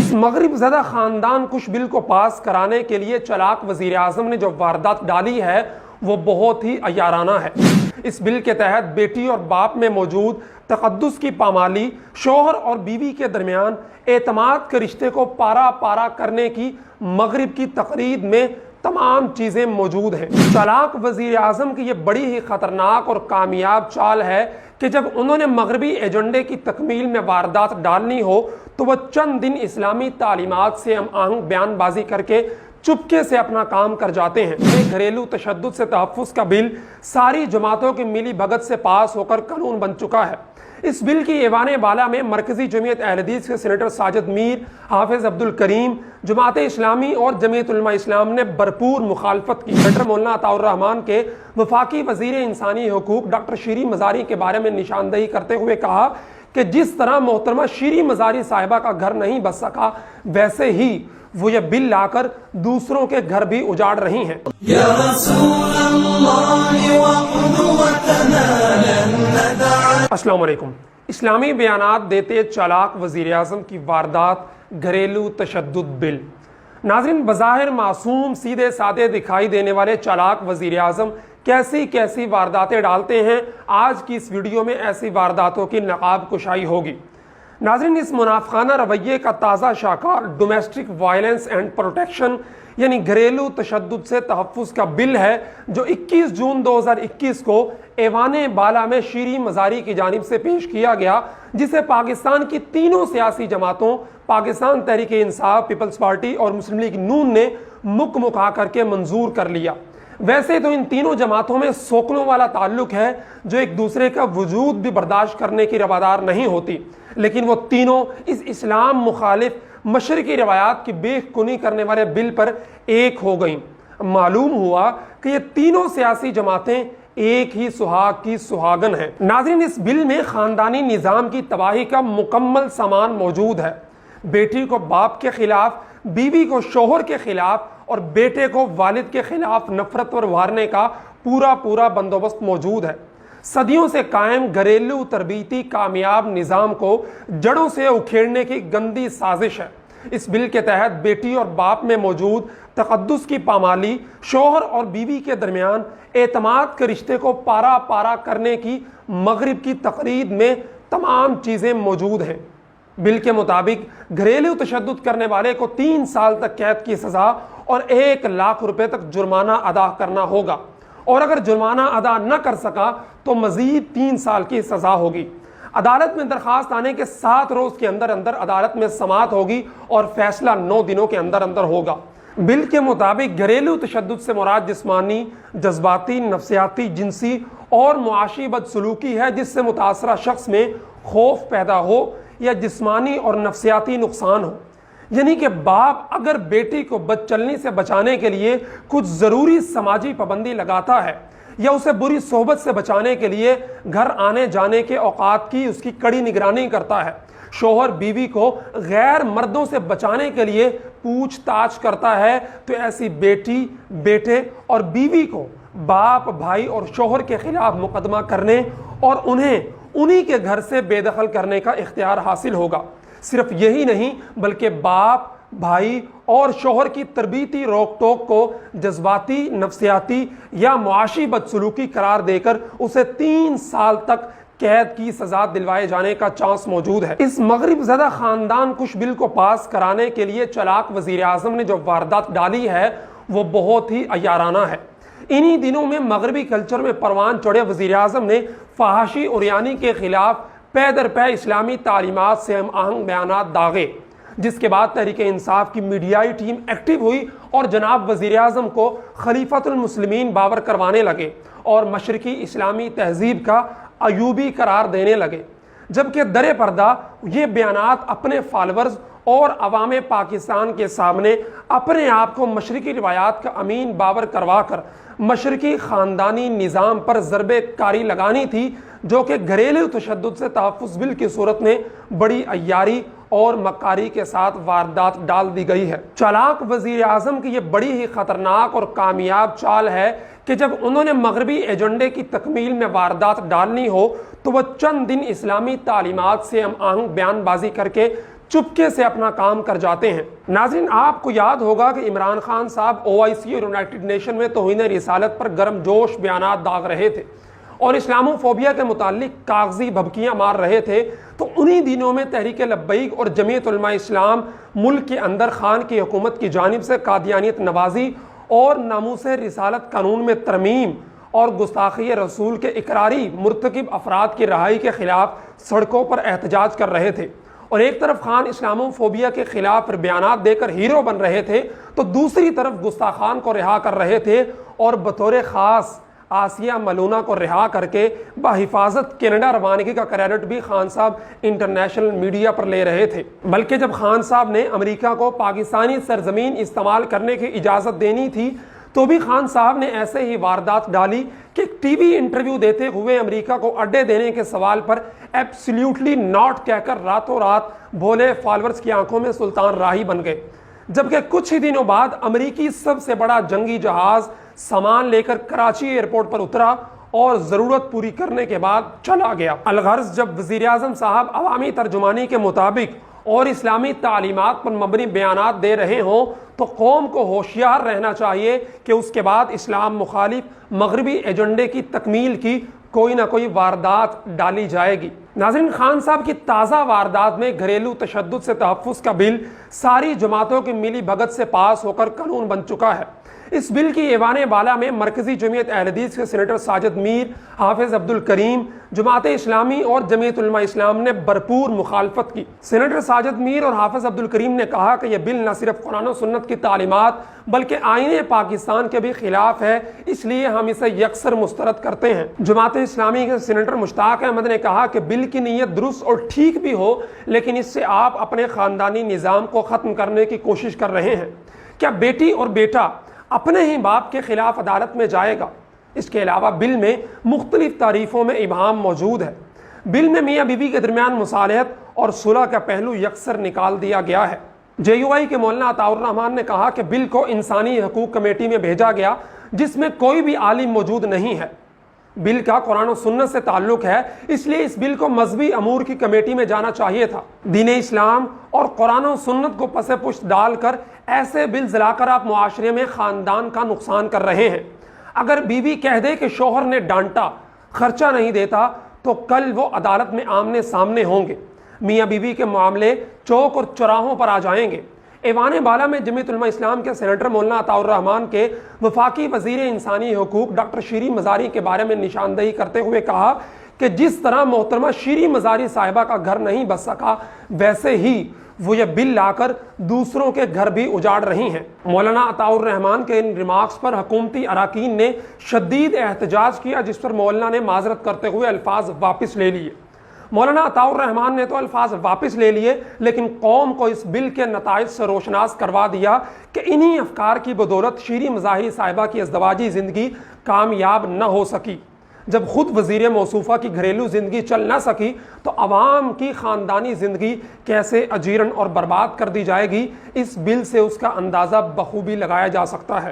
اس مغرب زدہ خاندان کش بل کو پاس کرانے کے لیے چلاک وزیر اعظم نے جو واردات ڈالی ہے وہ بہت ہی عیارانہ ہے۔ اس بل کے تحت بیٹی اور باپ میں موجود تقدس کی پامالی، شوہر اور بیوی کے درمیان اعتماد کے رشتے کو پارا پارا کرنے کی مغرب کی تقریر میں تمام چیزیں موجود ہیں۔ چلاک وزیر اعظم کی یہ بڑی ہی خطرناک اور کامیاب چال ہے کہ جب انہوں نے مغربی ایجنڈے کی تکمیل میں واردات ڈالنی ہو تو وہ چند دن اسلامی تعلیمات سے ہم آہنگ بیان بازی کر کے چپکے سے اپنا کام کر جاتے ہیں۔ یہ گھریلو تشدد سے تحفظ کا بل ساری جماعتوں کی ملی بھگت سے پاس ہو کر قانون بن چکا ہے۔ اس بل کی ایوان بالا میں مرکزی جمعیت اہل حدیث کے سینیٹر ساجد میر، حافظ عبدالکریم، جماعت اسلامی اور جمعیت علماء اسلام نے بھرپور مخالفت کی۔ سینیٹر مولانا عطاء الرحمان کے وفاقی وزیر انسانی حقوق ڈاکٹر شیریں مزاری کے بارے میں نشاندہی کرتے ہوئے کہا کہ جس طرح محترمہ شیریں مزاری صاحبہ کا گھر نہیں بس سکا، ویسے ہی وہ یہ بل لا کر دوسروں کے گھر بھی اجاڑ رہی ہیں۔ یا رسول اللہ وقدوتنا لن ندع۔ السلام علیکم۔ اسلامی بیانات دیتے چالاک وزیر اعظم کی واردات گھریلو تشدد بل۔ ناظرین، بظاہر معصوم سیدھے سادے دکھائی دینے والے چالاک وزیر اعظم کیسی وارداتیں ڈالتے ہیں، آج کی اس ویڈیو میں ایسی وارداتوں کی نقاب کشائی ہوگی۔ ناظرین، اس منافقانہ رویے کا تازہ شاہکار ڈومیسٹک وائلنس اینڈ پروٹیکشن یعنی گھریلو تشدد سے تحفظ کا بل ہے جو 21 جون 2021 کو ایوان بالا میں شیریں مزاری کی جانب سے پیش کیا گیا، جسے پاکستان کی تینوں سیاسی جماعتوں پاکستان تحریک انصاف، پیپلز پارٹی اور مسلم لیگ نون نے مکا کر کے منظور کر لیا۔ ویسے تو ان تینوں جماعتوں میں سوکنوں والا تعلق ہے جو ایک دوسرے کا وجود بھی برداشت کرنے کی روادار نہیں ہوتی، لیکن وہ تینوں اس اسلام مخالف مشرقی روایات کی بے کنی کرنے والے بل پر ایک ہو گئیں۔ معلوم ہوا کہ یہ تینوں سیاسی جماعتیں ایک ہی سہاگ کی سہاگن ہیں۔ ناظرین، اس بل میں خاندانی نظام کی تباہی کا مکمل سامان موجود ہے۔ بیٹی کو باپ کے خلاف، بیوی کو شوہر کے خلاف اور بیٹے کو والد کے خلاف نفرت پر ابھارنے کا پورا بندوبست موجود ہے۔ صدیوں سے قائم گھریلو تربیتی کامیاب نظام کو جڑوں سے اکھیڑنے کی گندی سازش ہے۔ اس بل کے تحت بیٹی اور باپ میں موجود تقدس کی پامالی، شوہر اور بیوی کے درمیان اعتماد کے رشتے کو پارا پارا کرنے کی مغرب کی تقریر میں تمام چیزیں موجود ہیں۔ بل کے مطابق گھریلو تشدد کرنے والے کو 3 سال تک قید کی سزا اور 1 لاکھ روپے تک جرمانہ ادا کرنا ہوگا، اور اگر جرمانہ ادا نہ کر سکا تو مزید 3 سال کی سزا ہوگی۔ عدالت میں درخواست آنے کے 7 روز کے اندر عدالت میں سماعت ہوگی اور فیصلہ 9 دنوں کے اندر ہوگا۔ بل کے مطابق گھریلو تشدد سے مراد جسمانی، جذباتی، نفسیاتی، جنسی اور معاشی بدسلوکی ہے جس سے متاثرہ شخص میں خوف پیدا ہو یا جسمانی اور نفسیاتی نقصان ہو۔ یعنی کہ باپ اگر بیٹی کو بد چلنی سے بچانے کے لیے کچھ ضروری سماجی پابندی لگاتا ہے یا اسے بری صحبت سے بچانے کے لیے گھر آنے جانے کے اوقات کی اس کی کڑی نگرانی کرتا ہے، شوہر بیوی کو غیر مردوں سے بچانے کے لیے پوچھ تاچھ کرتا ہے، تو ایسی بیٹی، بیٹے اور بیوی کو باپ، بھائی اور شوہر کے خلاف مقدمہ کرنے اور انہی کے گھر سے بے دخل کرنے کا اختیار حاصل ہوگا۔ صرف یہی نہیں بلکہ باپ، بھائی اور شوہر کی تربیتی روک ٹوک کو جذباتی، نفسیاتی یا معاشی بدسلوکی قرار دے کر اسے 3 سال تک قید کی سزا دلوائے جانے کا چانس موجود ہے۔ اس مغرب زدہ خاندان کش بل کو پاس کرانے کے لیے چلاک وزیر اعظم نے جو واردات ڈالی ہے وہ بہت ہی عیارانہ ہے۔ انہی دنوں میں مغربی کلچر میں پروان چڑھے وزیر اعظم نے فحاشی عریانی کے خلاف پے در پے اسلامی تعلیمات سے ہم آہنگ بیانات داغے، جس کے بعد تحریک انصاف کی میڈیائی ٹیم ایکٹیو ہوئی اور جناب وزیر اعظم کو خلیفۃ المسلمین باور کروانے لگے اور مشرقی اسلامی تہذیب کا ایوبی قرار دینے لگے، جبکہ در پردہ یہ بیانات اپنے فالورز اور عوام پاکستان کے سامنے اپنے آپ کو مشرقی روایات کا امین باور کروا کر مشرقی خاندانی نظام پر ضرب کاری لگانی تھی، جو کہ گھریلو تشدد سے تحفظ بل کی صورت میں بڑی عیاری اور مکاری کے ساتھ واردات ڈال دی گئی ہے۔ چالاک وزیر اعظم کی یہ بڑی ہی خطرناک اور کامیاب چال ہے کہ جب انہوں نے مغربی ایجنڈے کی تکمیل میں واردات ڈالنی ہو تو وہ چند دن اسلامی تعلیمات سے ہم آہنگ بیان بازی کر کے چپکے سے اپنا کام کر جاتے ہیں۔ ناظرین، آپ کو یاد ہوگا کہ عمران خان صاحب OIC اور یونائٹڈ نیشن میں توہین رسالت پر گرم جوش بیانات داغ رہے تھے اور اسلامو فوبیا کے متعلق کاغذی بھبکیاں مار رہے تھے، تو انہی دنوں میں تحریک لبیک اور جمعیت علماء اسلام ملک کے اندر خان کی حکومت کی جانب سے قادیانیت نوازی اور ناموس رسالت قانون میں ترمیم اور گستاخی رسول کے اقراری مرتکب افراد کی رہائی کے خلاف سڑکوں پر احتجاج کر رہے تھے، اور ایک طرف خان اسلامو فوبیا کے خلاف بیانات دے کر ہیرو بن رہے تھے، تو دوسری طرف گستاخان کو رہا کر رہے تھے اور بطور خاص آسیہ ملونہ کو رہا کر کے بحفاظت کینیڈا روانگی کا کریڈٹ بھی خان صاحب انٹرنیشنل میڈیا پر لے رہے تھے۔ بلکہ جب خان صاحب نے امریکہ کو پاکستانی سرزمین استعمال کرنے کی اجازت دینی تھی تو بھی خان صاحب نے ایسے ہی واردات ڈالی کہ ٹی وی انٹرویو دیتے ہوئے امریکہ کو اڈے دینے کے سوال پر ایبسلیوٹلی ناٹ کہہ کر راتوں رات بھولے فالورز کی آنکھوں میں سلطان راہی بن گئے، جبکہ کچھ ہی دنوں بعد امریکی سب سے بڑا جنگی جہاز سامان لے کر کراچی ایئرپورٹ پر اترا اور ضرورت پوری کرنے کے بعد چلا گیا۔ الغرض، جب وزیر اعظم صاحب عوامی ترجمانی کے مطابق اور اسلامی تعلیمات پر مبنی بیانات دے رہے ہوں تو قوم کو ہوشیار رہنا چاہیے کہ اس کے بعد اسلام مخالف مغربی ایجنڈے کی تکمیل کی کوئی نہ کوئی واردات ڈالی جائے گی۔ ناظرین، خان صاحب کی تازہ واردات میں گھریلو تشدد سے تحفظ کا بل ساری جماعتوں کی ملی بھگت سے پاس ہو کر قانون بن چکا ہے۔ اس بل کی ایوان بالا میں مرکزی جمعیت اہل حدیث کے سینیٹر ساجد میر، حافظ عبدالکریم، جماعت اسلامی اور جمعیت علماء اسلام نے بھرپور مخالفت کی۔ سینیٹر ساجد میر اور حافظ عبدالکریم نے کہا کہ یہ بل نہ صرف قرآن و سنت کی تعلیمات بلکہ آئین پاکستان کے بھی خلاف ہے، اس لیے ہم اسے یکسر مسترد کرتے ہیں۔ جماعت اسلامی کے سینیٹر مشتاق احمد نے کہا کہ بل کی نیت درست اور ٹھیک بھی ہو، لیکن اس سے آپ اپنے خاندانی نظام کو ختم کرنے کی کوشش کر رہے ہیں۔ کیا بیٹی اور بیٹا اپنے ہی باپ کے خلاف عدالت میں جائے گا؟ اس کے علاوہ بل میں مختلف تعریفوں میں ابہام موجود ہے۔ بل میں میاں بیوی کے درمیان مصالحت اور صلح کا پہلو یکسر نکال دیا گیا ہے۔ JUI کے مولانا عطاء الرحمان نے کہا کہ بل کو انسانی حقوق کمیٹی میں بھیجا گیا جس میں کوئی بھی عالم موجود نہیں ہے۔ بل کا قرآن و سنت سے تعلق ہے، اس لیے اس بل کو مذہبی امور کی کمیٹی میں جانا چاہیے تھا۔ دین اسلام اور قرآن و سنت کو پس پشت ڈال کر ایسے بلز لا کر آپ معاشرے میں خاندان کا نقصان کر رہے ہیں۔ اگر بیوی کہہ دے کہ شوہر نے ڈانٹا، خرچہ نہیں دیتا، تو کل وہ عدالت میں آمنے سامنے ہوں گے۔ میاں بیوی کے معاملے چوک اور چوراہوں پر آ جائیں گے۔ ایوان بالا میں جمعیت علماء اسلام کے سینیٹر مولانا عطاء الرحمان کے وفاقی وزیر انسانی حقوق ڈاکٹر شیریں مزاری کے بارے میں نشاندہی کرتے ہوئے کہا کہ جس طرح محترمہ شیریں مزاری صاحبہ کا گھر نہیں بس سکا، ویسے ہی وہ یہ بل لا کر دوسروں کے گھر بھی اجاڑ رہی ہیں۔ مولانا عطاء الرحمان کے ان ریمارکس پر حکومتی اراکین نے شدید احتجاج کیا، جس پر مولانا نے معذرت کرتے ہوئے الفاظ واپس لے لیے۔ مولانا عطاء الرحمان نے تو الفاظ واپس لے لیے، لیکن قوم کو اس بل کے نتائج سے روشناس کروا دیا کہ انہی افکار کی بدولت شیریں مظاہری صاحبہ کی ازدواجی زندگی کامیاب نہ ہو سکی۔ جب خود وزیر موصوفہ کی گھریلو زندگی چل نہ سکی تو عوام کی خاندانی زندگی کیسے اجیرن اور برباد کر دی جائے گی، اس بل سے اس کا اندازہ بخوبی لگایا جا سکتا ہے۔